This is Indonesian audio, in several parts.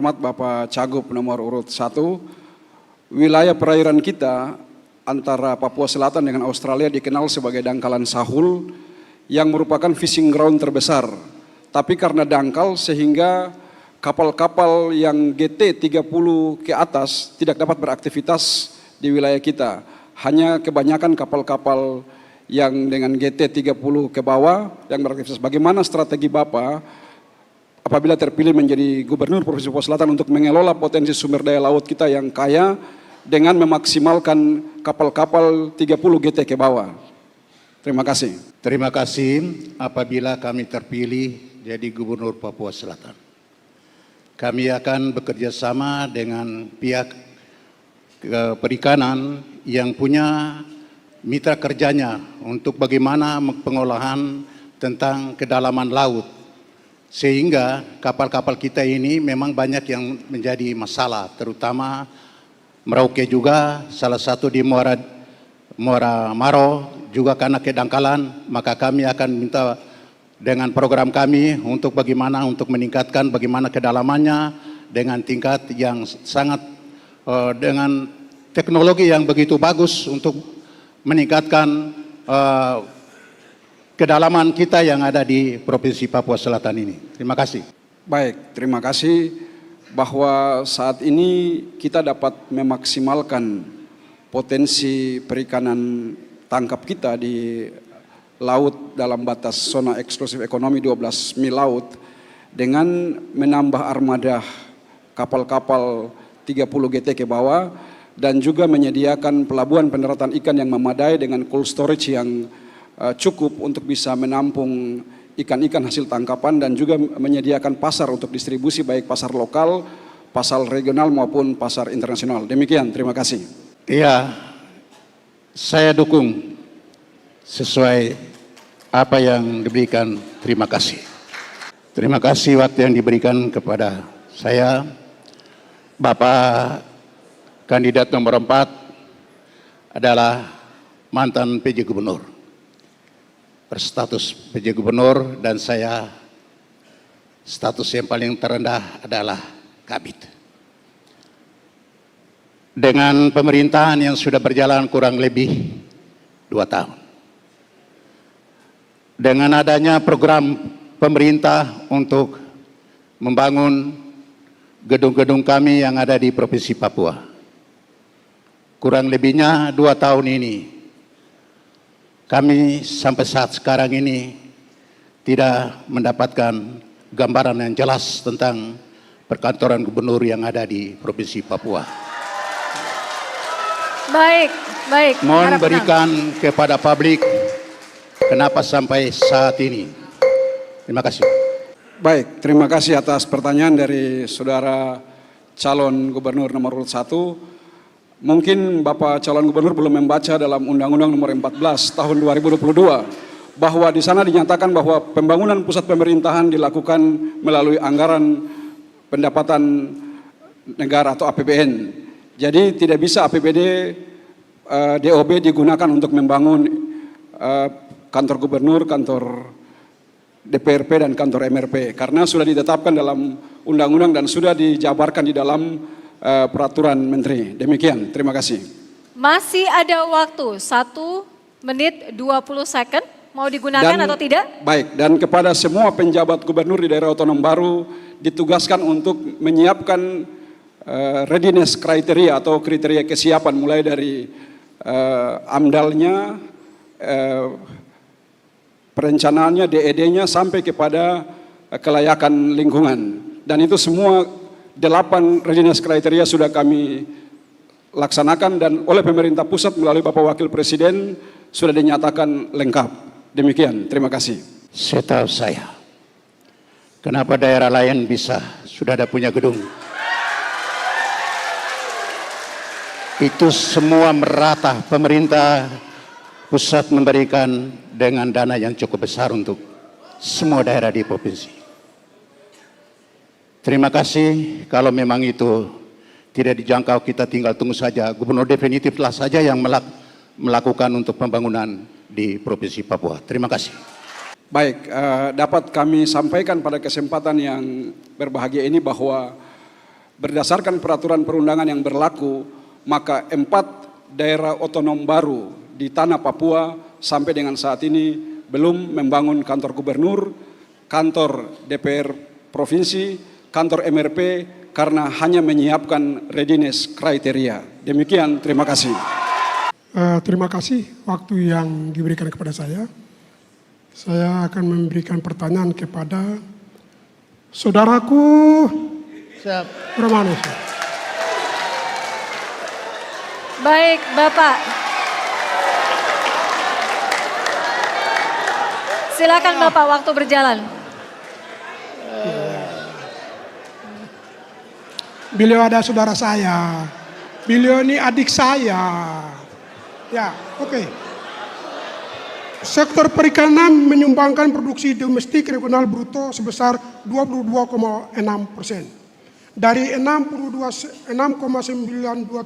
terhormat Bapak Cagup nomor urut 1, wilayah perairan kita antara Papua Selatan dengan Australia dikenal sebagai dangkalan Sahul yang merupakan fishing ground terbesar. Tapi karena dangkal sehingga kapal-kapal yang GT 30 ke atas tidak dapat beraktivitas di wilayah kita. Hanya kebanyakan kapal-kapal yang dengan GT 30 ke bawah yang beraktivitas. Bagaimana strategi Bapak apabila terpilih menjadi Gubernur Provinsi Papua Selatan untuk mengelola potensi sumber daya laut kita yang kaya dengan memaksimalkan kapal-kapal 30 GT ke bawah? Terima kasih. Terima kasih. Apabila kami terpilih jadi Gubernur Papua Selatan, kami akan bekerja sama dengan pihak perikanan yang punya mitra kerjanya untuk bagaimana pengolahan tentang kedalaman laut. Sehingga kapal-kapal kita ini memang banyak yang menjadi masalah, terutama Merauke juga, salah satu di Muara Maro juga karena kedangkalan, maka kami akan minta dengan program kami untuk bagaimana untuk meningkatkan bagaimana kedalamannya dengan tingkat yang sangat dengan teknologi yang begitu bagus untuk meningkatkan kedalaman kita yang ada di Provinsi Papua Selatan ini. Terima kasih. Baik, terima kasih bahwa saat ini kita dapat memaksimalkan potensi perikanan tangkap kita di laut dalam batas zona eksklusif ekonomi 12 mil laut dengan menambah armada kapal-kapal 30 GT ke bawah dan juga menyediakan pelabuhan pendaratan ikan yang memadai dengan cold storage yang cukup untuk bisa menampung ikan-ikan hasil tangkapan dan juga menyediakan pasar untuk distribusi baik pasar lokal, pasar regional maupun pasar internasional. Demikian, terima kasih. Iya, saya dukung sesuai apa yang diberikan. Terima kasih. Terima kasih waktu yang diberikan kepada saya. Bapak kandidat nomor 4 adalah mantan PJ Gubernur, berstatus PJ Gubernur, dan saya status yang paling terendah adalah Kabid. Dengan pemerintahan yang sudah berjalan kurang lebih 2 tahun, dengan adanya program pemerintah untuk membangun gedung-gedung kami yang ada di Provinsi Papua, kurang lebihnya 2 tahun ini kami sampai saat sekarang ini tidak mendapatkan gambaran yang jelas tentang perkantoran gubernur yang ada di Provinsi Papua. Baik. Mohon berikan kepada publik kenapa sampai saat ini. Terima kasih. Baik, terima kasih atas pertanyaan dari saudara calon gubernur nomor urut 1. Mungkin Bapak calon gubernur belum membaca dalam Undang-Undang nomor 14 tahun 2022 bahwa di sana dinyatakan bahwa pembangunan pusat pemerintahan dilakukan melalui anggaran pendapatan negara atau APBN. Jadi tidak bisa APBD DOB digunakan untuk membangun kantor gubernur, kantor DPRP dan kantor MRP karena sudah ditetapkan dalam undang-undang dan sudah dijabarkan di dalam peraturan menteri. Demikian, terima kasih. Masih ada waktu 1 menit 20 second. Mau digunakan atau tidak? Baik, dan kepada semua penjabat gubernur di daerah otonom baru ditugaskan untuk menyiapkan readiness kriteria atau kriteria kesiapan mulai dari AMDAL-nya, perencanaannya, DED-nya sampai kepada kelayakan lingkungan. Dan itu semua 8 readiness kriteria sudah kami laksanakan dan oleh pemerintah pusat melalui Bapak Wakil Presiden sudah dinyatakan lengkap. Demikian, terima kasih. Setahu saya, kenapa daerah lain bisa sudah ada punya gedung? Itu semua merata, pemerintah pusat memberikan dengan dana yang cukup besar untuk semua daerah di provinsi. Terima kasih. Kalau memang itu tidak dijangkau, kita tinggal tunggu saja. Gubernur definitiflah saja yang melakukan untuk pembangunan di Provinsi Papua. Terima kasih. Baik, dapat kami sampaikan pada kesempatan yang berbahagia ini bahwa Berdasarkan peraturan perundangan yang berlaku, maka 4 daerah otonom baru di tanah Papua sampai dengan saat ini belum membangun kantor gubernur, kantor DPR provinsi, kantor MRP, karena hanya menyiapkan readiness kriteria. Demikian, terima kasih. Terima kasih waktu yang diberikan kepada saya. Saya akan memberikan pertanyaan kepada saudaraku Romanus. Baik, Bapak. Silakan Bapak, waktu berjalan. Beliau ada saudara saya. Beliau ini adik saya. Ya, oke. Sektor perikanan menyumbangkan produksi domestik regional bruto sebesar 22,6%. Dari 6,92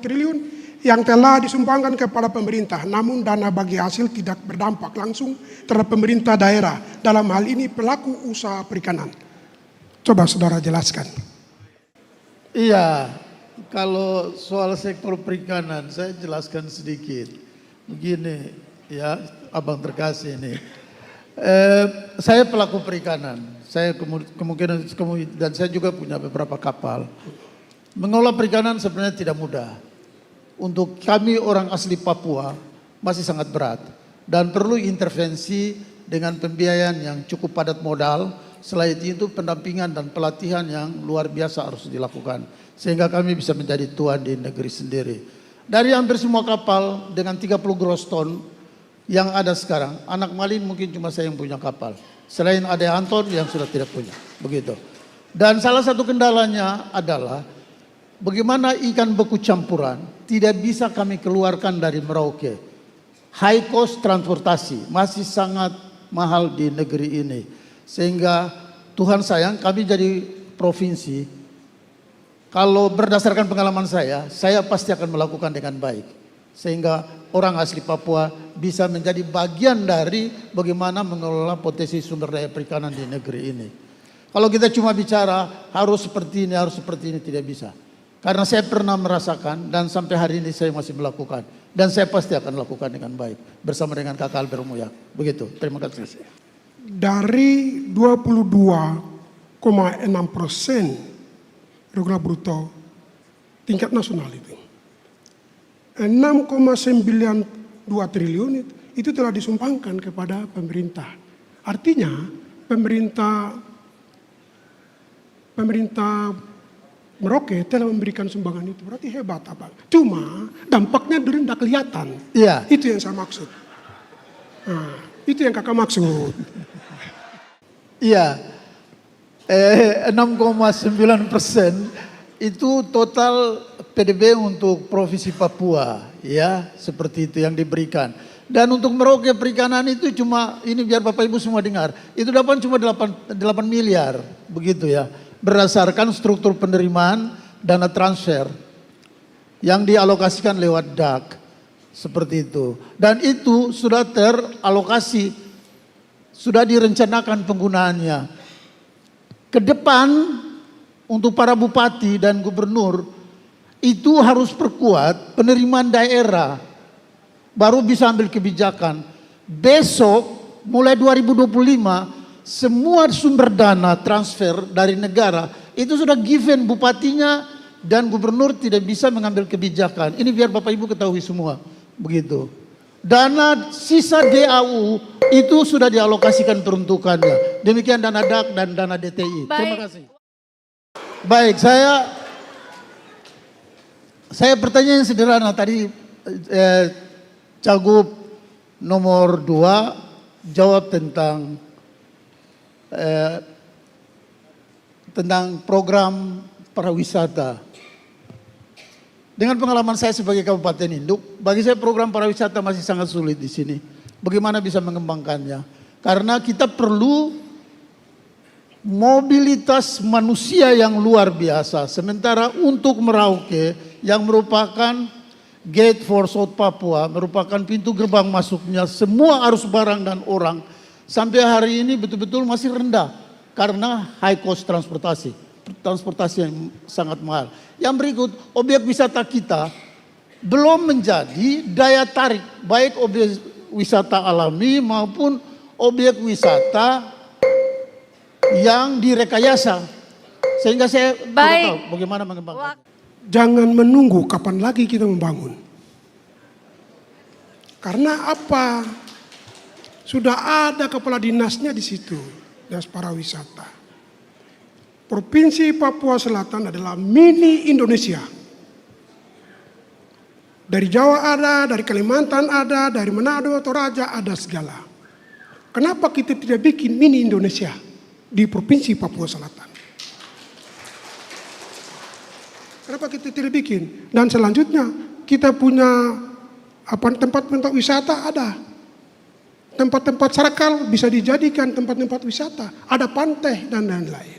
triliun yang telah disumbangkan kepada pemerintah, namun dana bagi hasil tidak berdampak langsung terhadap pemerintah daerah, dalam hal ini pelaku usaha perikanan. Coba saudara jelaskan. Iya, kalau soal sektor perikanan saya jelaskan sedikit. Begini ya, Abang terkasih ini. Saya pelaku perikanan. Saya kemungkinan dan saya juga punya beberapa kapal. Mengolah perikanan sebenarnya tidak mudah. Untuk kami orang asli Papua masih sangat berat dan perlu intervensi dengan pembiayaan yang cukup padat modal. Selain itu pendampingan dan pelatihan yang luar biasa harus dilakukan sehingga kami bisa menjadi tuan di negeri sendiri. Dari hampir semua kapal dengan 30 gross ton yang ada sekarang, anak Malin mungkin cuma saya yang punya kapal. Selain ada Anton yang sudah tidak punya, begitu. Dan salah satu kendalanya adalah bagaimana ikan beku campuran tidak bisa kami keluarkan dari Merauke. High cost transportasi masih sangat mahal di negeri ini. Sehingga Tuhan sayang kami jadi provinsi. Kalau berdasarkan pengalaman saya pasti akan melakukan dengan baik. Sehingga orang asli Papua bisa menjadi bagian dari bagaimana mengelola potensi sumber daya perikanan di negeri ini. Kalau kita cuma bicara harus seperti ini tidak bisa. Karena saya pernah merasakan dan sampai hari ini saya masih melakukan. Dan saya pasti akan lakukan dengan baik bersama dengan Kakak Albert Muyak. Begitu, terima kasih. Dari 22,6% regular bruto tingkat nasional itu. 6,92 triliun itu telah disumbangkan kepada pemerintah. Artinya pemerintah Merauke telah memberikan sumbangan itu. Berarti hebat Abang. Cuma dampaknya tidak kelihatan. Iya. Itu yang saya maksud. Nah, itu yang kakak maksud. Iya. 6,9% itu total PDB untuk Provinsi Papua, ya, seperti itu yang diberikan. Dan untuk Merauke perikanan itu cuma, ini biar Bapak Ibu semua dengar, itu dapat cuma 8 miliar, begitu ya. Berdasarkan struktur penerimaan dana transfer yang dialokasikan lewat DAK, seperti itu. Dan itu sudah teralokasi, sudah direncanakan penggunaannya. Ke depan untuk para bupati dan gubernur itu harus perkuat penerimaan daerah, baru bisa ambil kebijakan. Besok mulai 2025 semua sumber dana transfer dari negara itu sudah given bupatinya dan gubernur tidak bisa mengambil kebijakan. Ini biar Bapak Ibu ketahui semua, begitu. Dana sisa DAU itu sudah dialokasikan peruntukannya. Demikian dana DAK dan dana DTI. Terima kasih. Baik, saya pertanyaan sederhana tadi, Cagup nomor 2 jawab tentang program pariwisata. Dengan pengalaman saya sebagai Kabupaten Induk, bagi saya program pariwisata masih sangat sulit di sini. Bagaimana bisa mengembangkannya? Karena kita perlu mobilitas manusia yang luar biasa. Sementara untuk Merauke yang merupakan gate for South Papua, merupakan pintu gerbang masuknya semua arus barang dan orang, sampai hari ini betul-betul masih rendah karena high cost transportasi. transportasi yang sangat mahal. Yang berikut, objek wisata kita belum menjadi daya tarik, baik objek wisata alami maupun objek wisata yang direkayasa. Sehingga saya tidak tahu bagaimana mengembangkan. Jangan menunggu kapan lagi kita membangun. Karena apa? Sudah ada kepala dinasnya di situ, Dinas Pariwisata. Provinsi Papua Selatan adalah mini Indonesia. Dari Jawa ada, dari Kalimantan ada, dari Manado, Toraja ada segala. Kenapa kita tidak bikin mini Indonesia di Provinsi Papua Selatan? Kenapa kita tidak bikin? Dan selanjutnya kita punya tempat-tempat wisata ada. Tempat-tempat sarakal bisa dijadikan tempat-tempat wisata. Ada pantai dan lain-lain.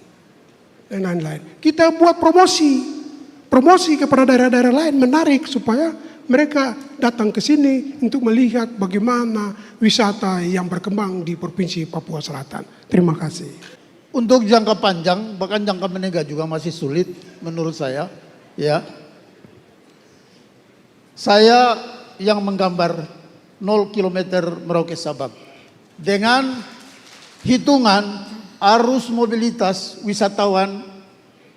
Dan lain-lain. Kita buat promosi kepada daerah-daerah lain, menarik supaya mereka datang ke sini untuk melihat bagaimana wisata yang berkembang di Provinsi Papua Selatan. Terima kasih. Untuk jangka panjang, bahkan jangka menengah juga masih sulit menurut saya. Ya, saya yang menggambar 0 km Merauke Sabang dengan hitungan arus mobilitas wisatawan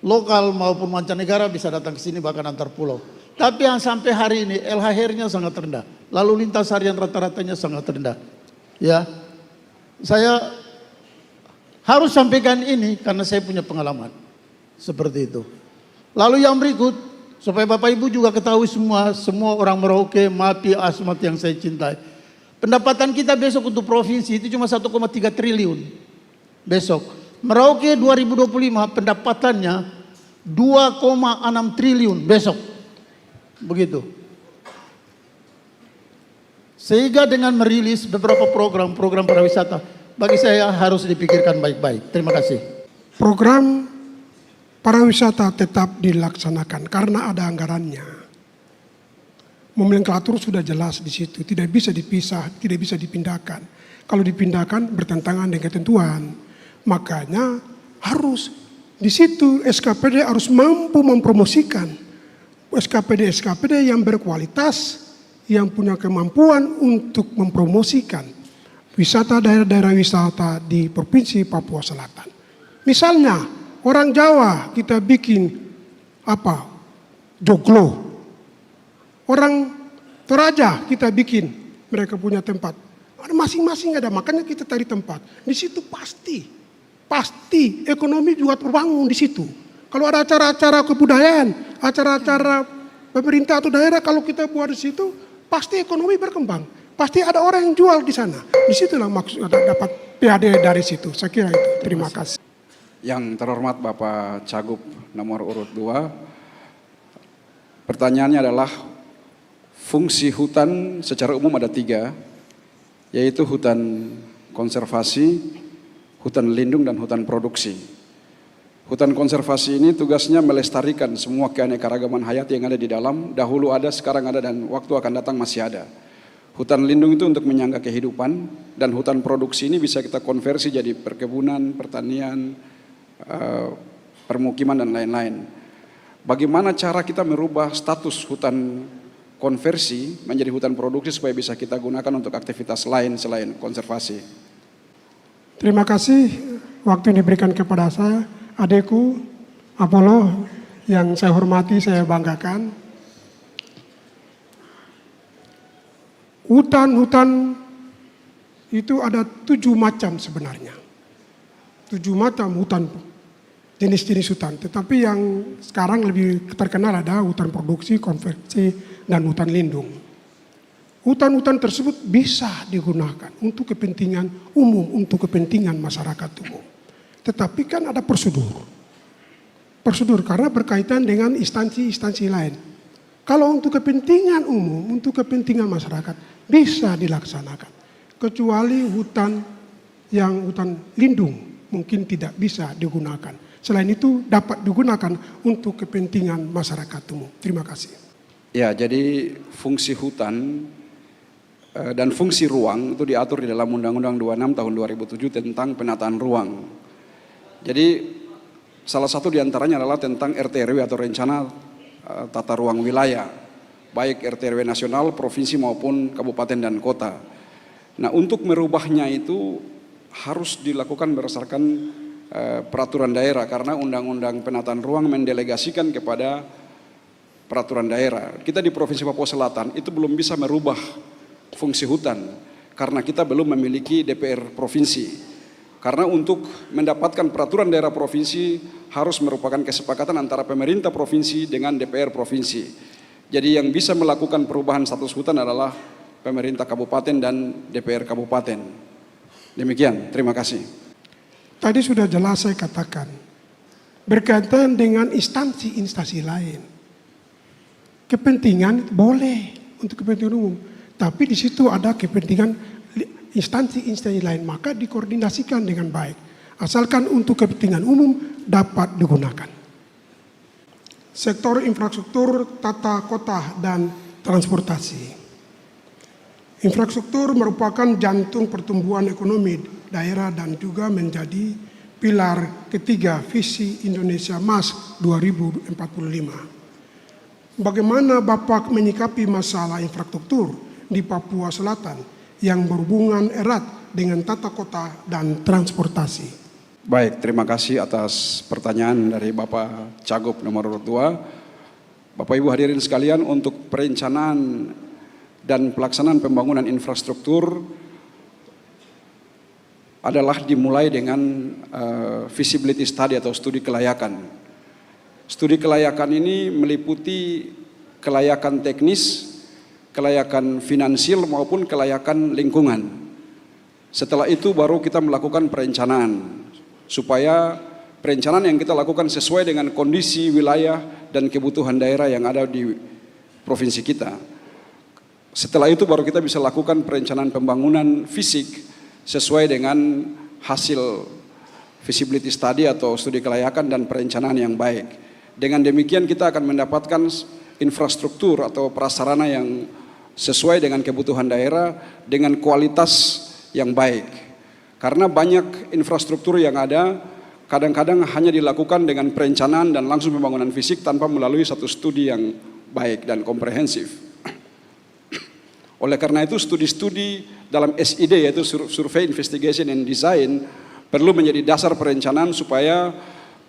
lokal maupun mancanegara bisa datang ke sini bahkan antar pulau. Tapi yang sampai hari ini LHR-nya sangat rendah, lalu lintas harian rata-ratanya sangat rendah. Ya, saya harus sampaikan ini karena saya punya pengalaman seperti itu. Lalu yang berikut, supaya Bapak Ibu juga ketahui semua orang Merauke, Mapi, Asmat yang saya cintai. Pendapatan kita besok untuk provinsi itu cuma 1,3 triliun. Besok. Merauke 2025 pendapatannya 2,6 triliun besok. Begitu. Sehingga dengan merilis beberapa program pariwisata, bagi saya harus dipikirkan baik-baik. Terima kasih. Program pariwisata tetap dilaksanakan karena ada anggarannya. Nomenklatur sudah jelas di situ, tidak bisa dipisah, tidak bisa dipindahkan. Kalau dipindahkan bertentangan dengan ketentuan. Makanya harus di situ SKPD harus mampu mempromosikan SKPD yang berkualitas, yang punya kemampuan untuk mempromosikan wisata daerah-daerah wisata di Provinsi Papua Selatan. Misalnya orang Jawa kita bikin joglo. Orang Toraja kita bikin, mereka punya tempat. Masing-masing ada, makanya kita cari tempat. Di situ pasti ekonomi juga terbangun di situ. Kalau ada acara-acara kebudayaan, acara-acara pemerintah atau daerah, kalau kita buat di situ, pasti ekonomi berkembang. Pasti ada orang yang jual di sana. Disitulah maksud dapat PAD dari situ. Saya kira itu. Terima kasih. Yang terhormat Bapak Cagup nomor urut 2, pertanyaannya adalah fungsi hutan secara umum ada 3, yaitu hutan konservasi, hutan lindung, dan hutan produksi. Hutan konservasi ini tugasnya melestarikan semua keanekaragaman hayati yang ada di dalam, dahulu ada, sekarang ada, dan waktu akan datang masih ada. Hutan lindung itu untuk menyangga kehidupan, dan hutan produksi ini bisa kita konversi jadi perkebunan, pertanian, permukiman, dan lain-lain. Bagaimana cara kita merubah status hutan konversi menjadi hutan produksi supaya bisa kita gunakan untuk aktivitas lain selain konservasi? Terima kasih waktu yang diberikan kepada saya, adekku Apollo yang saya hormati, saya banggakan. Hutan-hutan itu ada 7 macam sebenarnya. 7 macam hutan, jenis-jenis hutan. Tetapi yang sekarang lebih terkenal ada hutan produksi, konversi, dan hutan lindung. Hutan-hutan tersebut bisa digunakan untuk kepentingan umum, untuk kepentingan masyarakat umum. Tetapi kan ada prosedur. Prosedur karena berkaitan dengan instansi-instansi lain. Kalau untuk kepentingan umum, untuk kepentingan masyarakat bisa dilaksanakan. Kecuali hutan lindung mungkin tidak bisa digunakan. Selain itu dapat digunakan untuk kepentingan masyarakat umum. Terima kasih. Ya, jadi fungsi hutan dan fungsi ruang itu diatur di dalam Undang-Undang 26 tahun 2007 tentang penataan ruang. Jadi Salah satu diantaranya adalah tentang RT/RW atau rencana tata ruang wilayah, baik RT/RW nasional, provinsi maupun kabupaten dan kota. Nah, untuk merubahnya itu harus dilakukan berdasarkan peraturan daerah, karena Undang-Undang Penataan Ruang mendelegasikan kepada peraturan daerah. Kita di Provinsi Papua Selatan itu belum bisa merubah fungsi hutan karena kita belum memiliki DPR provinsi. Karena untuk mendapatkan peraturan daerah provinsi harus merupakan kesepakatan antara pemerintah provinsi dengan DPR provinsi. Jadi yang bisa melakukan perubahan status hutan adalah pemerintah kabupaten dan DPR kabupaten. Demikian, terima kasih. Tadi sudah jelas saya katakan, berkaitan dengan instansi-instansi lain. Kepentingan boleh untuk kepentingan umum, tapi di situ ada kepentingan instansi-instansi lain, maka dikoordinasikan dengan baik. Asalkan untuk kepentingan umum dapat digunakan. Sektor infrastruktur, tata kota, dan transportasi. Infrastruktur merupakan jantung pertumbuhan ekonomi daerah dan juga menjadi pilar ketiga visi Indonesia Emas 2045. Bagaimana Bapak menyikapi masalah infrastruktur di Papua Selatan yang berhubungan erat dengan tata kota dan transportasi? Baik, terima kasih atas pertanyaan dari Bapak Cagup nomor 2. Bapak Ibu hadirin sekalian, untuk perencanaan dan pelaksanaan pembangunan infrastruktur adalah dimulai dengan feasibility study atau studi kelayakan. Studi kelayakan ini meliputi kelayakan teknis, kelayakan finansial maupun kelayakan lingkungan. Setelah itu baru kita melakukan perencanaan, supaya perencanaan yang kita lakukan sesuai dengan kondisi wilayah dan kebutuhan daerah yang ada di provinsi kita. Setelah itu baru kita bisa lakukan perencanaan pembangunan fisik sesuai dengan hasil feasibility study atau studi kelayakan dan perencanaan yang baik. Dengan demikian kita akan mendapatkan infrastruktur atau prasarana yang sesuai dengan kebutuhan daerah dengan kualitas yang baik. Karena banyak infrastruktur yang ada kadang-kadang hanya dilakukan dengan perencanaan dan langsung pembangunan fisik tanpa melalui satu studi yang baik dan komprehensif. Oleh karena itu studi-studi dalam SID yaitu Survey, Investigation, and Design perlu menjadi dasar perencanaan supaya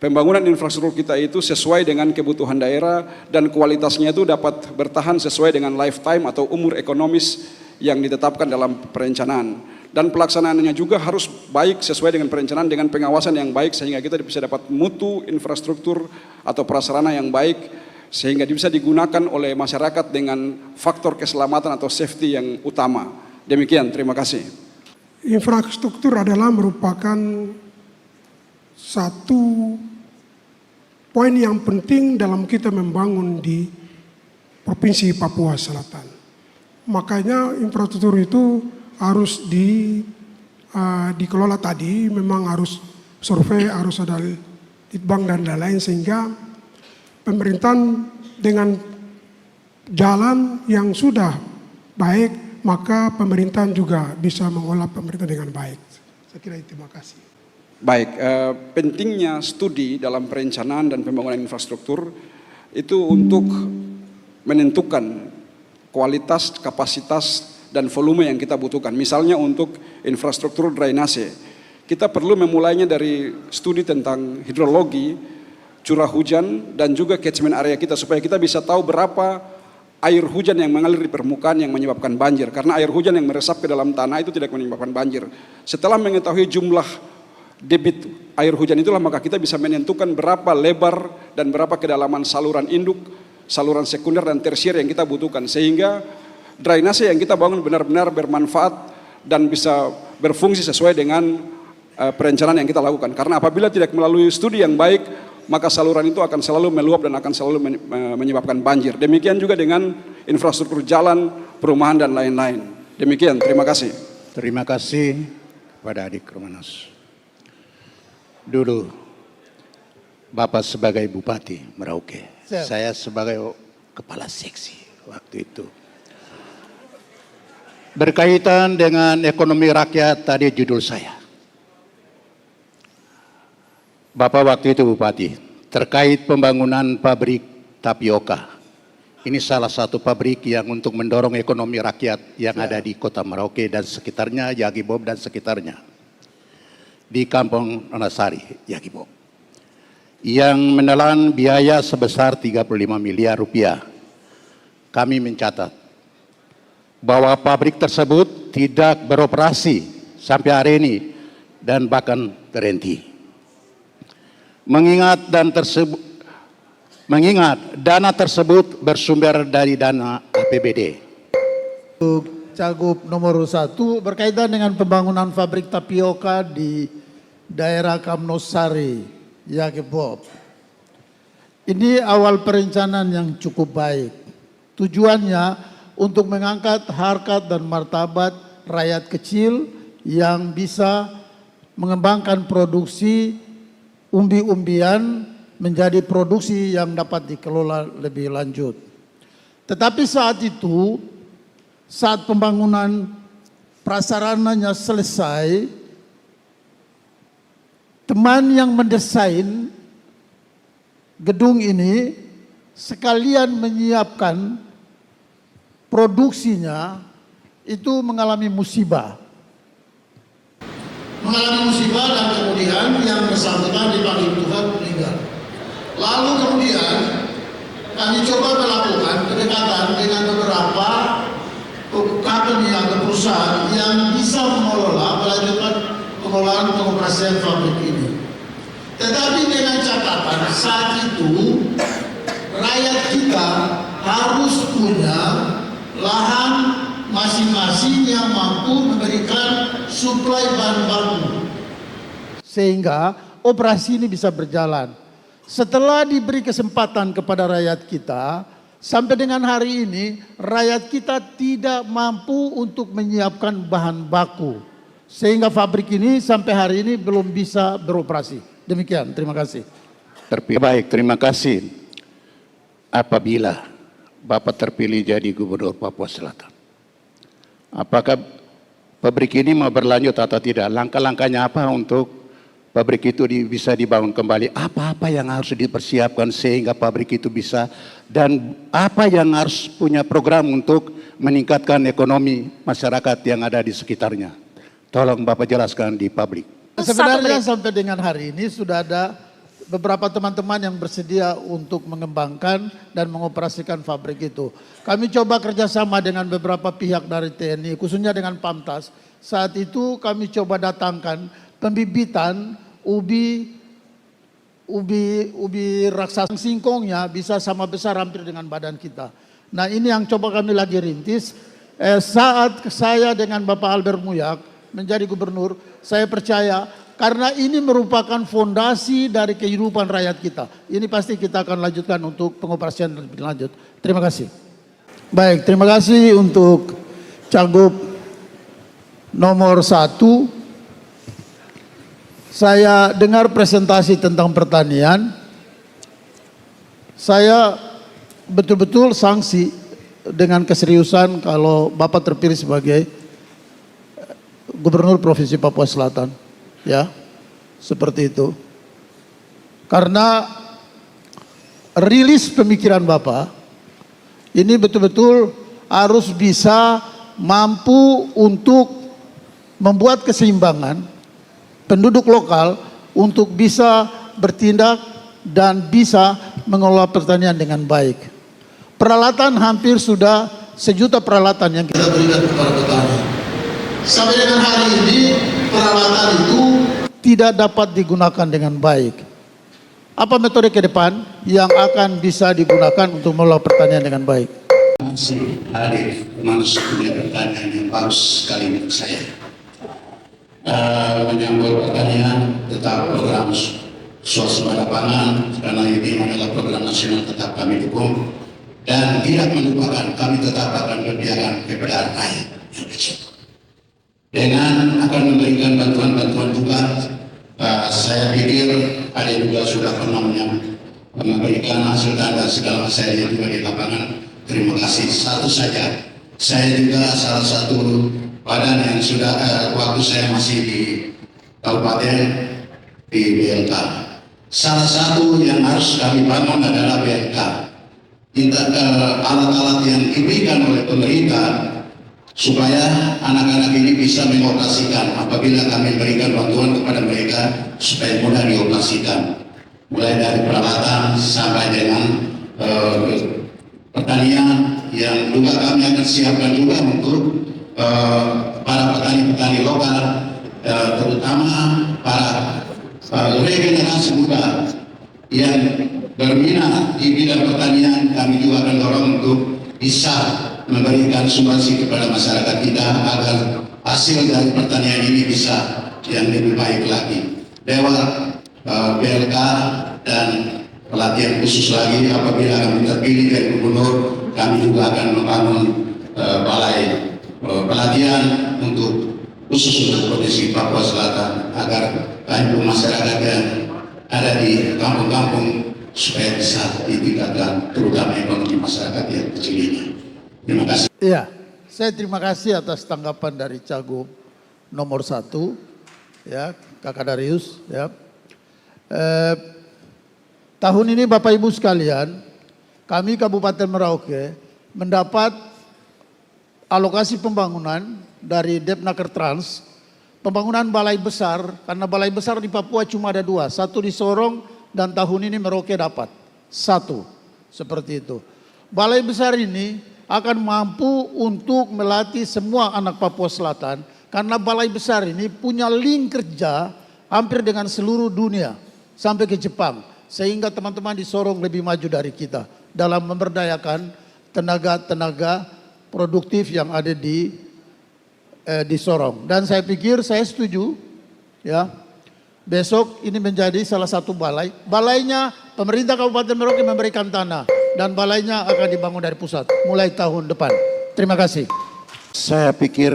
pembangunan infrastruktur kita itu sesuai dengan kebutuhan daerah dan kualitasnya itu dapat bertahan sesuai dengan lifetime atau umur ekonomis yang ditetapkan dalam perencanaan. Dan pelaksanaannya juga harus baik sesuai dengan perencanaan dengan pengawasan yang baik sehingga kita bisa dapat mutu infrastruktur atau prasarana yang baik sehingga bisa digunakan oleh masyarakat dengan faktor keselamatan atau safety yang utama. Demikian, terima kasih. Infrastruktur adalah merupakan satu poin yang penting dalam kita membangun di Provinsi Papua Selatan. Makanya infrastruktur itu harus dikelola tadi, memang harus survei, harus ada litbang dan lain-lain sehingga pemerintahan dengan jalan yang sudah baik, maka pemerintahan juga bisa mengolah pemerintahan dengan baik. Saya kira itu, terima kasih. Baik, pentingnya studi dalam perencanaan dan pembangunan infrastruktur itu untuk menentukan kualitas, kapasitas, dan volume yang kita butuhkan. Misalnya untuk infrastruktur drainase, kita perlu memulainya dari studi tentang hidrologi, curah hujan, dan juga catchment area kita supaya kita bisa tahu berapa air hujan yang mengalir di permukaan yang menyebabkan banjir. Karena air hujan yang meresap ke dalam tanah itu tidak menyebabkan banjir. Setelah mengetahui jumlah debit air hujan itulah maka kita bisa menentukan berapa lebar dan berapa kedalaman saluran induk, saluran sekunder dan tersier yang kita butuhkan sehingga drainase yang kita bangun benar-benar bermanfaat dan bisa berfungsi sesuai dengan perencanaan yang kita lakukan. Karena apabila tidak melalui studi yang baik, maka saluran itu akan selalu meluap dan akan selalu menyebabkan banjir. Demikian juga dengan infrastruktur jalan, perumahan dan lain-lain. Demikian, terima kasih. Terima kasih kepada Adik Romanus. Dulu Bapak sebagai Bupati Merauke, saya sebagai Kepala Seksi waktu itu. Berkaitan dengan ekonomi rakyat tadi judul saya. Bapak waktu itu Bupati, terkait pembangunan pabrik tapioka. Ini salah satu pabrik yang untuk mendorong ekonomi rakyat yang ada di Kota Merauke dan sekitarnya, Yagibob dan sekitarnya. Di Kampung Nonasari, Yagibob. Yang menelan biaya sebesar 35 miliar rupiah. Kami mencatat bahwa pabrik tersebut tidak beroperasi sampai hari ini dan bahkan terhenti. Mengingat dana tersebut bersumber dari dana APBD. Untuk Cagup nomor 1 berkaitan dengan pembangunan pabrik tapioka di daerah Kamnosari, Yagibob. Ini awal perencanaan yang cukup baik. Tujuannya untuk mengangkat harkat dan martabat rakyat kecil yang bisa mengembangkan produksi umbi-umbian menjadi produksi yang dapat dikelola lebih lanjut. Tetapi saat itu, saat pembangunan prasarananya selesai, teman yang mendesain gedung ini sekalian menyiapkan produksinya itu mengalami musibah. Dan kemudian yang bersangkutan dipanggil Tuhan meninggal. Lalu kemudian kami coba melakukan pendekatan dengan beberapa company atau perusahaan yang bisa melanjutkan pengelolaan pengoperasian pabrik ini. Tetapi dengan catatan saat itu rakyat kita harus punya lahan masing-masing yang mampu memberikan suplai bahan baku. Sehingga operasi ini bisa berjalan. Setelah diberi kesempatan kepada rakyat kita, sampai dengan hari ini rakyat kita tidak mampu untuk menyiapkan bahan baku. Sehingga pabrik ini sampai hari ini belum bisa beroperasi. Demikian, terima kasih. Baik, terima kasih. Apabila Bapak terpilih jadi Gubernur Papua Selatan, apakah pabrik ini mau berlanjut atau tidak? Langkah-langkahnya apa untuk pabrik itu bisa dibangun kembali? Apa-apa yang harus dipersiapkan sehingga pabrik itu bisa, dan apa yang harus punya program untuk meningkatkan ekonomi masyarakat yang ada di sekitarnya? Tolong Bapak jelaskan di publik. Sebenarnya sampai dengan hari ini sudah ada beberapa teman-teman yang bersedia untuk mengembangkan dan mengoperasikan pabrik itu. Kami coba kerjasama dengan beberapa pihak dari TNI, khususnya dengan Pamtas. Saat itu kami coba datangkan pembibitan ubi raksasa singkongnya bisa sama besar hampir dengan badan kita. Nah ini yang coba kami lagi rintis. Saat saya dengan Bapak Albert Muyak menjadi gubernur, saya percaya karena ini merupakan fondasi dari kehidupan rakyat kita. Ini pasti kita akan lanjutkan untuk pengoperasian lebih lanjut. Terima kasih. Baik, terima kasih untuk Cagup nomor 1. Saya dengar presentasi tentang pertanian. Saya betul-betul sanksi dengan keseriusan kalau Bapak terpilih sebagai Gubernur Provinsi Papua Selatan. Ya, seperti itu. Karena rilis pemikiran Bapak ini betul-betul harus bisa mampu untuk membuat keseimbangan penduduk lokal untuk bisa bertindak dan bisa mengelola pertanian dengan baik. Peralatan hampir sudah 1 juta peralatan yang kita berikan kepada petani. Sampai dengan hari ini peralatan itu tidak dapat digunakan dengan baik. Apa metode ke depan yang akan bisa digunakan untuk mengelola pertanian dengan baik? Hadir punya pertanyaan yang bagus sekali untuk saya. Menyambut pertanian tetap program swasembada pangan, karena ini adalah program nasional tetap kami dukung, dan tidak melupakan kami tetap akan berpihak kepada rakyat yang kecil. Dengan akan memberikan bantuan-bantuan juga, saya pikir ada juga sudah pernah memberikan hasil dan segala saya juga di lapangan. Terima kasih. Satu saja, saya juga salah satu badan yang sudah waktu saya masih di kabupaten di BLK, Salah satu yang harus kami bangun adalah BLK. Alat-alat yang diberikan oleh pemerintah supaya anak-anak ini bisa mengoperasikan apabila kami berikan bantuan kepada mereka supaya mudah dioperasikan. Mulai dari peralatan sampai dengan pertanian yang juga kami akan siapkan juga untuk para petani-petani lokal, terutama para regenerasi muda yang berminat di bidang pertanian. Kami juga akan dorong untuk bisa memberikan sumbangsi kepada masyarakat kita agar hasil dari pertanian ini bisa yang lebih baik lagi. Lewat BLK dan pelatihan khusus lagi apabila kami terpilih dari gubernur, kami juga akan membangun balai pelatihan untuk khusus untuk Provinsi Papua Selatan agar banyak masyarakat yang ada di kampung-kampung supaya bisa ditingkatkan, terutama ekonomi masyarakat yang kecil ini. Terima kasih. Iya, saya terima kasih atas tanggapan dari Cagup nomor 1, ya, Kakak Darius. Ya. Tahun ini Bapak Ibu sekalian, kami Kabupaten Merauke mendapat alokasi pembangunan dari Depnaker Trans, pembangunan balai besar, karena balai besar di Papua cuma ada 2, satu di Sorong dan tahun ini Merauke dapat 1, seperti itu. Balai besar ini akan mampu untuk melatih semua anak Papua Selatan, karena balai besar ini punya link kerja hampir dengan seluruh dunia sampai ke Jepang, sehingga teman-teman di Sorong lebih maju dari kita dalam memberdayakan tenaga-tenaga produktif yang ada di Sorong. Dan saya pikir saya setuju, ya, besok ini menjadi salah satu balai. Balainya pemerintah Kabupaten Merauke memberikan tanah dan balainya akan dibangun dari pusat mulai tahun depan. Terima kasih. Saya pikir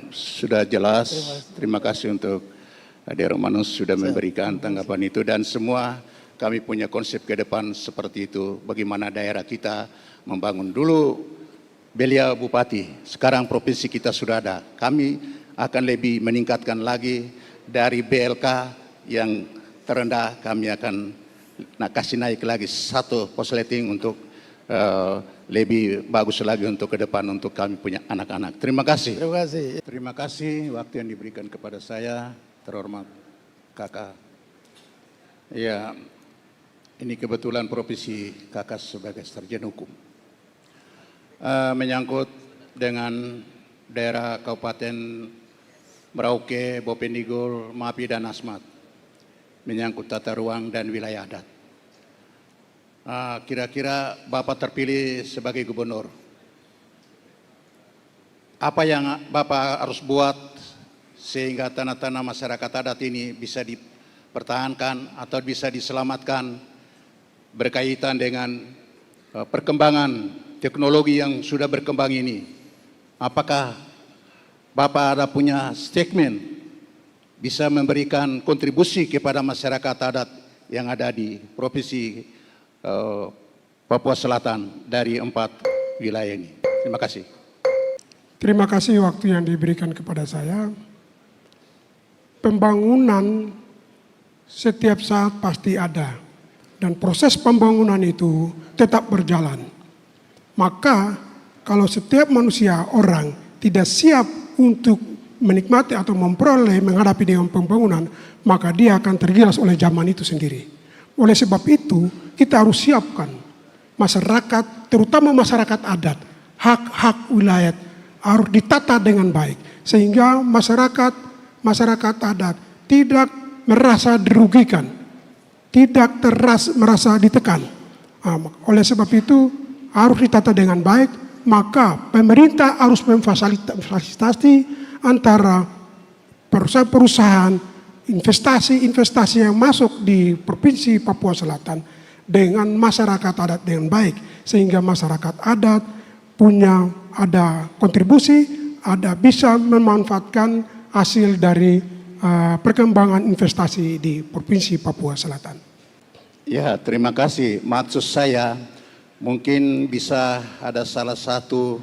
sudah jelas. Terima kasih untuk Ade Romanus sudah memberikan tanggapan itu, dan semua kami punya konsep ke depan seperti itu. Bagaimana daerah kita membangun dulu. Beliau Bupati, sekarang provinsi kita sudah ada. Kami akan lebih meningkatkan lagi dari BLK yang terendah, kami akan kasih naik lagi 1 posleting untuk lebih bagus lagi untuk ke depan untuk kami punya anak-anak. Terima kasih. Terima kasih. Terima kasih waktu yang diberikan kepada saya, terhormat Kakak. Ya, ini kebetulan profesi Kakak sebagai sarjana hukum. Menyangkut dengan daerah Kabupaten Merauke, Bovendigul, Mapi dan Asmat, menyangkut tata ruang dan wilayah adat. Kira-kira Bapak terpilih sebagai gubernur, apa yang Bapak harus buat sehingga tanah-tanah masyarakat adat ini bisa dipertahankan atau bisa diselamatkan berkaitan dengan perkembangan teknologi yang sudah berkembang ini? Apakah Bapak ada punya statement bisa memberikan kontribusi kepada masyarakat adat yang ada di Provinsi Papua Selatan dari 4 wilayah ini? Terima kasih. Terima kasih waktu yang diberikan kepada saya. Pembangunan setiap saat pasti ada, dan proses pembangunan itu tetap berjalan. Maka kalau setiap manusia, orang tidak siap untuk menikmati atau memperoleh menghadapi dengan pembangunan, maka dia akan tergilas oleh zaman itu sendiri. Oleh sebab itu kita harus siapkan masyarakat, terutama masyarakat adat, hak-hak wilayah harus ditata dengan baik, sehingga masyarakat adat tidak merasa dirugikan, tidak merasa ditekan. Oleh sebab itu harus ditata dengan baik, maka pemerintah harus memfasilitasi antara perusahaan-perusahaan, investasi-investasi yang masuk di Provinsi Papua Selatan dengan masyarakat adat dengan baik, sehingga masyarakat adat ada kontribusi, bisa memanfaatkan hasil dari perkembangan investasi di Provinsi Papua Selatan. Ya, terima kasih. Maksud saya mungkin bisa ada salah satu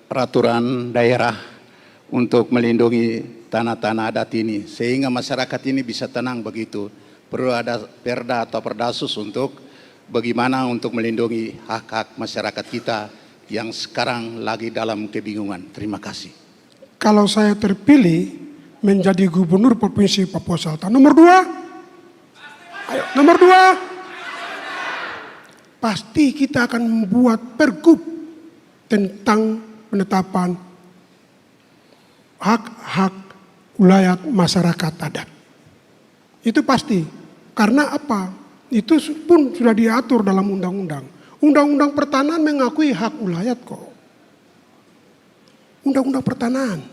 peraturan daerah untuk melindungi tanah-tanah adat ini, sehingga masyarakat ini bisa tenang begitu. perlu ada perda atau perdasus untuk bagaimana untuk melindungi hak-hak masyarakat kita yang sekarang lagi dalam kebingungan. Terima kasih. Kalau saya terpilih menjadi gubernur Provinsi Papua Selatan, nomor dua, pasti kita akan membuat pergub tentang penetapan hak-hak wilayah masyarakat adat. Itu pasti. Karena apa? Itu pun sudah diatur dalam undang-undang. Undang-undang pertanahan mengakui hak wilayah kok. Undang-undang pertanahan.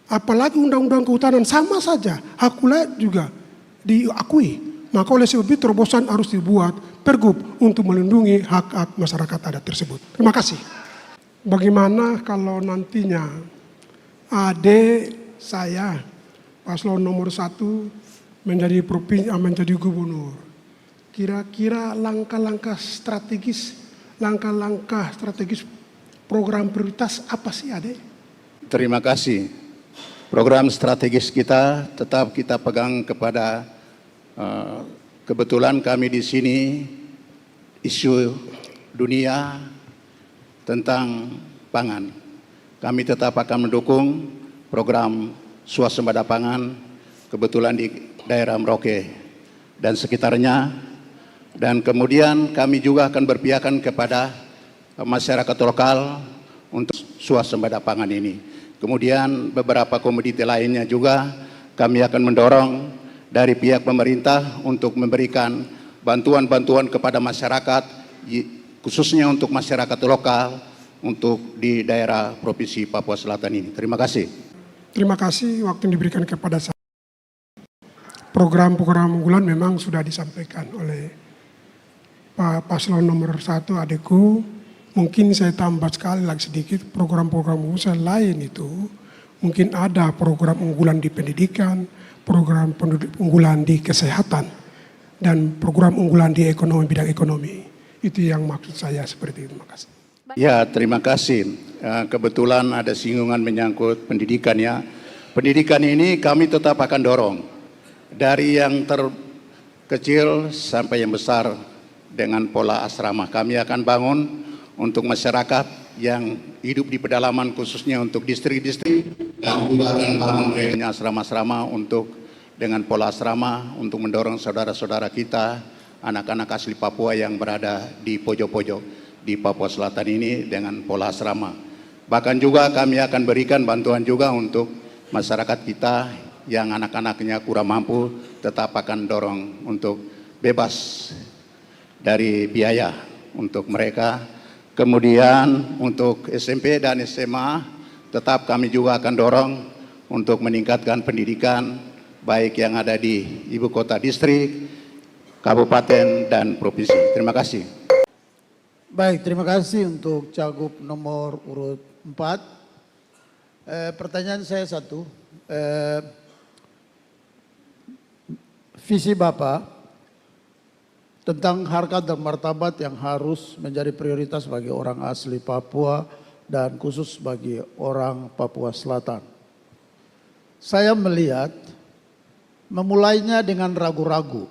Apalagi undang-undang kehutanan sama saja. Hak wilayah juga diakui. Maka oleh sebab itu terobosan harus dibuat pergub untuk melindungi hak-hak masyarakat adat tersebut. Terima kasih. Bagaimana kalau nantinya adik saya paslon nomor 1 menjadi gubernur? Kira-kira langkah-langkah strategis program prioritas apa sih adik? Terima kasih. Program strategis kita tetap kita pegang kepada kebetulan kami di sini isu dunia tentang pangan. Kami tetap akan mendukung program swasembada pangan kebetulan di daerah Merauke dan sekitarnya. Dan kemudian kami juga akan berpihakan kepada masyarakat lokal untuk swasembada pangan ini. Kemudian beberapa komoditi lainnya juga kami akan mendorong dari pihak pemerintah untuk memberikan bantuan-bantuan kepada masyarakat, khususnya untuk masyarakat lokal untuk di daerah Provinsi Papua Selatan ini. Terima kasih. Terima kasih waktu yang diberikan kepada saya. Program-program unggulan memang sudah disampaikan oleh Pak Paslon nomor 1 adikku. Mungkin saya tambah sekali lagi sedikit program-program unggulan lain itu. Mungkin ada program unggulan di pendidikan, program unggulan di kesehatan, dan program unggulan di ekonomi, bidang ekonomi. Itu yang maksud saya seperti itu. Terima kasih. Ya, terima kasih. Kebetulan ada singgungan menyangkut pendidikan ya. Pendidikan ini kami tetap akan dorong. Dari yang terkecil sampai yang besar dengan pola asrama. Kami akan bangun untuk masyarakat yang hidup di pedalaman khususnya untuk distrik-distrik. Dan juga akan bangun asrama-asrama untuk dengan pola asrama untuk mendorong saudara-saudara kita, anak-anak asli Papua yang berada di pojok-pojok di Papua Selatan ini dengan pola asrama. Bahkan juga kami akan berikan bantuan juga untuk masyarakat kita yang anak-anaknya kurang mampu, tetap akan dorong untuk bebas dari biaya untuk mereka. Kemudian untuk SMP dan SMA tetap kami juga akan dorong untuk meningkatkan pendidikan baik yang ada di ibu kota distrik, kabupaten, dan provinsi. Terima kasih. Baik, terima kasih untuk Cagup nomor urut 4. Pertanyaan saya satu, visi Bapak tentang harkat dan martabat yang harus menjadi prioritas bagi orang asli Papua dan khusus bagi orang Papua Selatan. Saya melihat memulainya dengan ragu-ragu,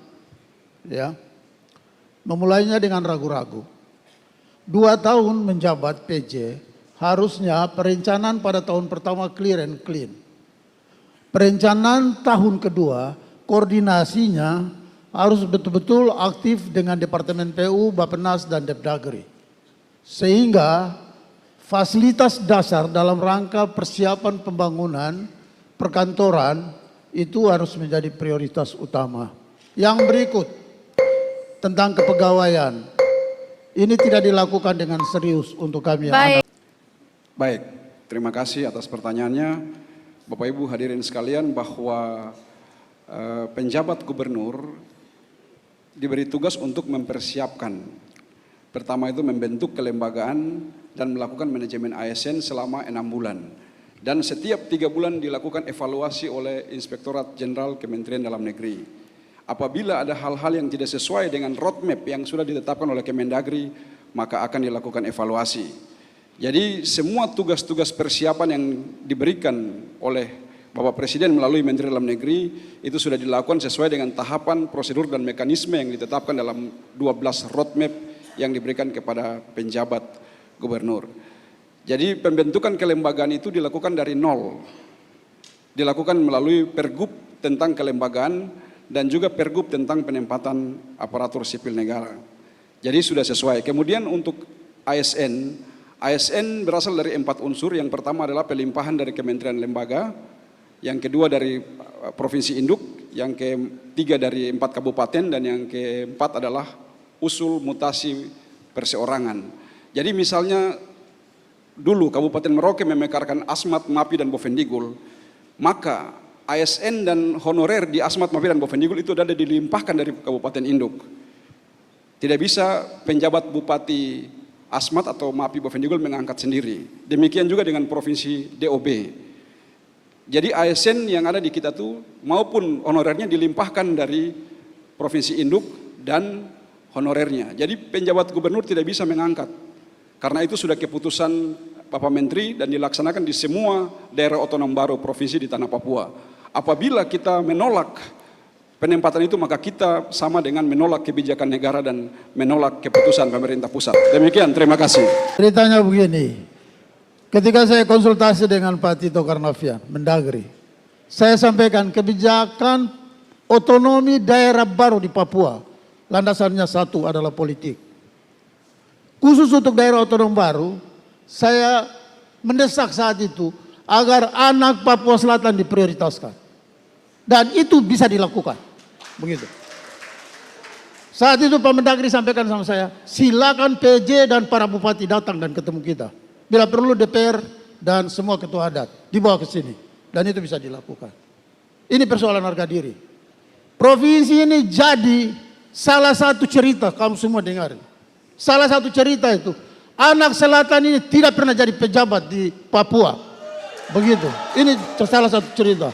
ya, memulainya dengan ragu-ragu. 2 tahun menjabat PJ, harusnya perencanaan pada tahun pertama clear and clean. Perencanaan tahun kedua, koordinasinya harus betul-betul aktif dengan Departemen PU, Bappenas, dan Depdagri. Sehingga fasilitas dasar dalam rangka persiapan pembangunan perkantoran itu harus menjadi prioritas utama. Yang berikut, tentang kepegawaian. Ini tidak dilakukan dengan serius untuk kami. Baik, terima kasih atas pertanyaannya. Bapak Ibu hadirin sekalian, bahwa penjabat gubernur diberi tugas untuk mempersiapkan. Pertama itu membentuk kelembagaan dan melakukan manajemen ASN selama 6 bulan. Dan setiap 3 bulan dilakukan evaluasi oleh Inspektorat Jenderal Kementerian Dalam Negeri. Apabila ada hal-hal yang tidak sesuai dengan roadmap yang sudah ditetapkan oleh Kemendagri, maka akan dilakukan evaluasi. Jadi semua tugas-tugas persiapan yang diberikan oleh Bapak Presiden melalui Menteri Dalam Negeri itu sudah dilakukan sesuai dengan tahapan, prosedur dan mekanisme yang ditetapkan dalam 12 roadmap yang diberikan kepada penjabat gubernur. Jadi pembentukan kelembagaan itu dilakukan dari nol. Dilakukan melalui pergub tentang kelembagaan dan juga pergub tentang penempatan aparatur sipil negara. Jadi sudah sesuai. Kemudian untuk ASN berasal dari 4 unsur. Yang pertama adalah pelimpahan dari kementerian lembaga, yang kedua dari provinsi induk, yang ketiga dari 4 kabupaten, dan yang keempat adalah usul mutasi perseorangan. Jadi misalnya dulu Kabupaten Merauke memekarkan Asmat, MAPI, dan Bovendigul, maka ASN dan honorer di Asmat, MAPI, dan Bovendigul itu ada dilimpahkan dari Kabupaten Induk. Tidak bisa penjabat Bupati Asmat atau MAPI Bovendigul mengangkat sendiri. Demikian juga dengan Provinsi DOB. Jadi ASN yang ada di kita tuh maupun honorernya dilimpahkan dari Provinsi Induk dan honorernya. Jadi penjabat gubernur tidak bisa mengangkat. Karena itu sudah keputusan Bapak Menteri dan dilaksanakan di semua daerah otonom baru provinsi di tanah Papua. Apabila kita menolak penempatan itu, maka kita sama dengan menolak kebijakan negara dan menolak keputusan pemerintah pusat. Demikian, terima kasih. Ceritanya begini, ketika saya konsultasi dengan Pak Tito Karnavian, Mendagri, saya sampaikan kebijakan otonomi daerah baru di Papua, landasannya satu adalah politik. Khusus untuk daerah otonom baru, saya mendesak saat itu agar anak Papua Selatan diprioritaskan. Dan itu bisa dilakukan. Begitu. Saat itu Pak Mendagri sampaikan sama saya, silakan PJ dan para bupati datang dan ketemu kita. Bila perlu DPR dan semua ketua adat dibawa ke sini. Dan itu bisa dilakukan. Ini persoalan harga diri. Provinsi ini jadi salah satu cerita, kamu semua dengar. Salah satu cerita itu, anak selatan ini tidak pernah jadi pejabat di Papua. Begitu. Ini salah satu cerita.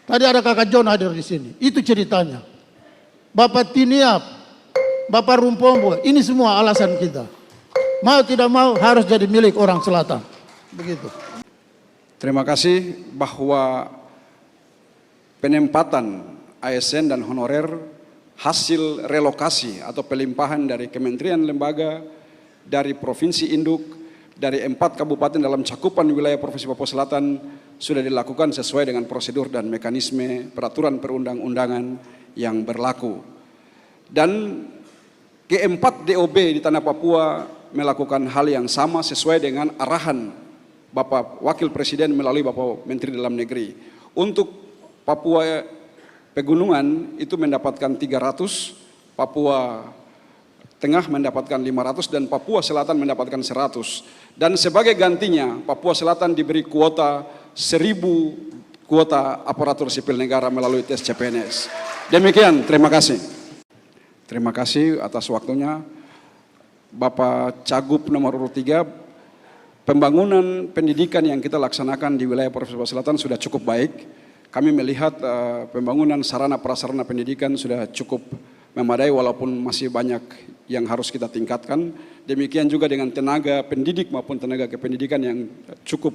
Tadi ada Kakak John hadir di sini. Itu ceritanya. Bapak Tiniap, Bapak Rumpombo, ini semua alasan kita. Mau tidak mau harus jadi milik orang selatan. Begitu. Terima kasih bahwa penempatan ASN dan honorer hasil relokasi atau pelimpahan dari kementerian lembaga, dari provinsi induk, dari 4 kabupaten dalam cakupan wilayah Provinsi Papua Selatan sudah dilakukan sesuai dengan prosedur dan mekanisme peraturan perundang-undangan yang berlaku. Dan keempat DOB di tanah Papua melakukan hal yang sama sesuai dengan arahan Bapak Wakil Presiden melalui Bapak Menteri Dalam Negeri. Untuk Papua Pegunungan itu mendapatkan 300, Papua Tengah mendapatkan 500 dan Papua Selatan mendapatkan 100. Dan sebagai gantinya Papua Selatan diberi kuota 1000 kuota aparatur sipil negara melalui tes CPNS. Demikian, terima kasih. Terima kasih atas waktunya. Bapak Cagup nomor urut 3, pembangunan pendidikan yang kita laksanakan di wilayah Provinsi Papua Selatan sudah cukup baik. Kami melihat pembangunan sarana prasarana pendidikan sudah cukup memadai walaupun masih banyak yang harus kita tingkatkan. Demikian juga dengan tenaga pendidik maupun tenaga kependidikan yang cukup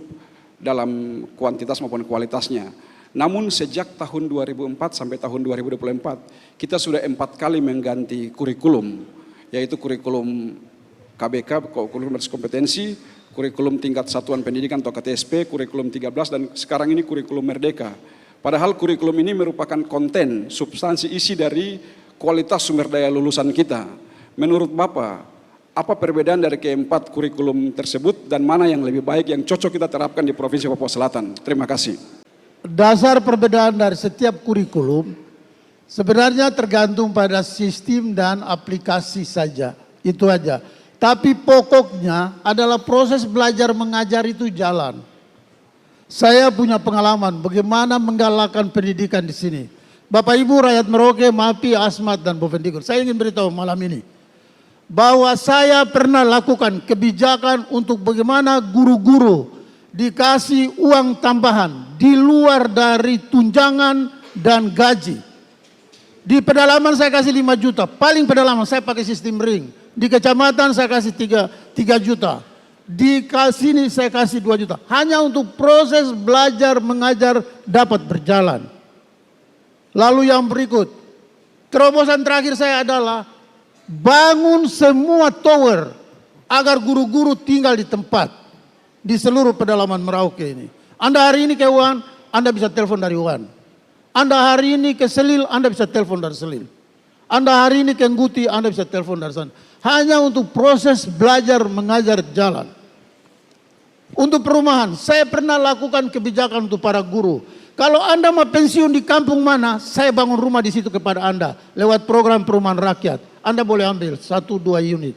dalam kuantitas maupun kualitasnya. Namun sejak tahun 2004 sampai tahun 2024 kita sudah 4 kali mengganti kurikulum, yaitu kurikulum KBK, kurikulum berkompetensi, kurikulum tingkat satuan pendidikan atau KTSP, kurikulum 13 dan sekarang ini kurikulum Merdeka. Padahal kurikulum ini merupakan konten, substansi isi dari kualitas sumber daya lulusan kita. Menurut Bapak, apa perbedaan dari keempat kurikulum tersebut dan mana yang lebih baik yang cocok kita terapkan di Provinsi Papua Selatan? Terima kasih. Dasar perbedaan dari setiap kurikulum sebenarnya tergantung pada sistem dan aplikasi saja. Itu aja. Tapi pokoknya adalah proses belajar mengajar itu jalan. Saya punya pengalaman bagaimana menggalakkan pendidikan di sini. Bapak Ibu rakyat Merauke, MAPI, Asmat dan Bovendigul. Saya ingin beritahu malam ini bahwa saya pernah lakukan kebijakan untuk bagaimana guru-guru dikasih uang tambahan di luar dari tunjangan dan gaji. Di pedalaman saya kasih 5 juta, paling pedalaman saya pakai sistem ring. Di kecamatan saya kasih 3 juta. Sini saya kasih 2 juta. Hanya untuk proses belajar mengajar dapat berjalan. Lalu yang berikut, terobosan terakhir saya adalah bangun semua tower agar guru-guru tinggal di tempat di seluruh pedalaman Merauke ini. Anda hari ini ke UAN, Anda bisa telepon dari UAN. Anda hari ini ke Selil, Anda bisa telepon dari Selil. Anda hari ini ke Ngguti, Anda bisa telepon dari sana. Hanya untuk proses belajar mengajar jalan. Untuk perumahan, saya pernah lakukan kebijakan untuk para guru. Kalau Anda mau pensiun di kampung mana, saya bangun rumah di situ kepada Anda. Lewat program perumahan rakyat. Anda boleh ambil 1-2 unit.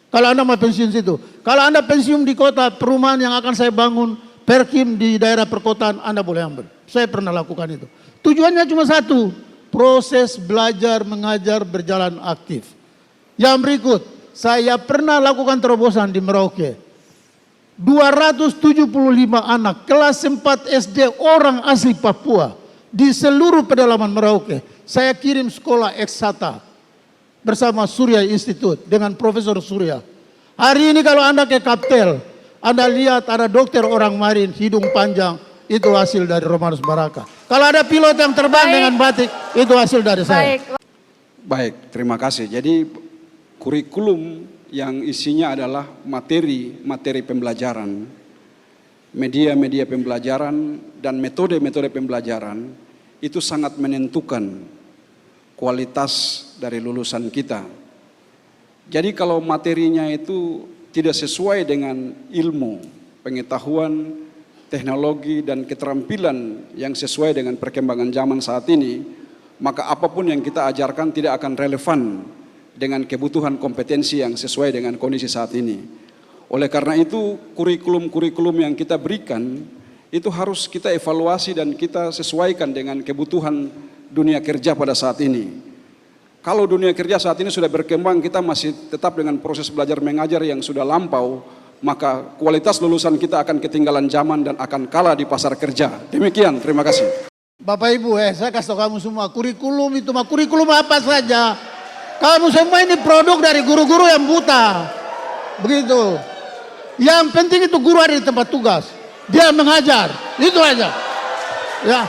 Kalau Anda mau pensiun situ. Kalau Anda pensiun di kota, perumahan yang akan saya bangun, Perkim di daerah perkotaan, Anda boleh ambil. Saya pernah lakukan itu. Tujuannya cuma satu, proses belajar mengajar berjalan aktif. Yang berikut, saya pernah lakukan terobosan di Merauke. 275 anak kelas 4 SD orang asli Papua di seluruh pedalaman Merauke. Saya kirim sekolah Eksata bersama Surya Institute dengan Profesor Surya. Hari ini kalau Anda ke Kaptel, Anda lihat ada dokter orang marin hidung panjang, itu hasil dari Romanus Baraka. Kalau ada pilot yang terbang dengan batik, itu hasil dari saya. Baik, terima kasih. Jadi kurikulum yang isinya adalah materi pembelajaran, media-media pembelajaran, dan metode-metode pembelajaran itu sangat menentukan kualitas dari lulusan kita. Jadi kalau materinya itu tidak sesuai dengan ilmu, pengetahuan, teknologi, dan keterampilan yang sesuai dengan perkembangan zaman saat ini, maka apapun yang kita ajarkan tidak akan relevan dengan kebutuhan kompetensi yang sesuai dengan kondisi saat ini. Oleh karena itu, kurikulum-kurikulum yang kita berikan itu harus kita evaluasi dan kita sesuaikan dengan kebutuhan dunia kerja pada saat ini. Kalau dunia kerja saat ini sudah berkembang, kita masih tetap dengan proses belajar mengajar yang sudah lampau, maka kualitas lulusan kita akan ketinggalan zaman dan akan kalah di pasar kerja. Demikian, terima kasih. Bapak Ibu, saya kasih tahu kamu semua, kurikulum itu mah kurikulum apa saja. Kamu semua ini produk dari guru-guru yang buta. Begitu. Yang penting itu guru ada di tempat tugas. Dia mengajar. Itu aja. Ya.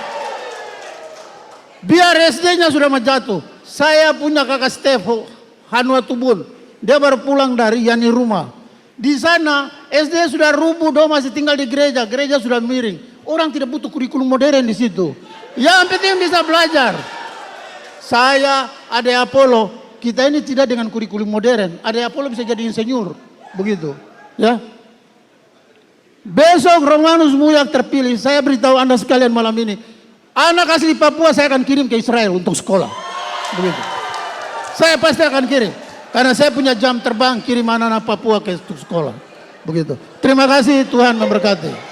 Biar SD-nya sudah mau jatuh. Saya punya kakak Stefo, Hanwa Tubun. Dia baru pulang dari Yani rumah. Di sana SD sudah rubuh, do masih tinggal di gereja. Gereja sudah miring. Orang tidak butuh kurikulum modern di situ. Yang penting bisa belajar. Saya, Ade Apollo, kita ini tidak dengan kurikulum modern. Ade Apollo bisa jadi insinyur, begitu. Ya. Besok Romanus Muyak terpilih. Saya beritahu Anda sekalian malam ini. Anak asli Papua saya akan kirim ke Israel untuk sekolah. Begitu. Saya pasti akan kirim. Karena saya punya jam terbang kirim anak-anak Papua ke sekolah. Begitu. Terima kasih, Tuhan memberkati.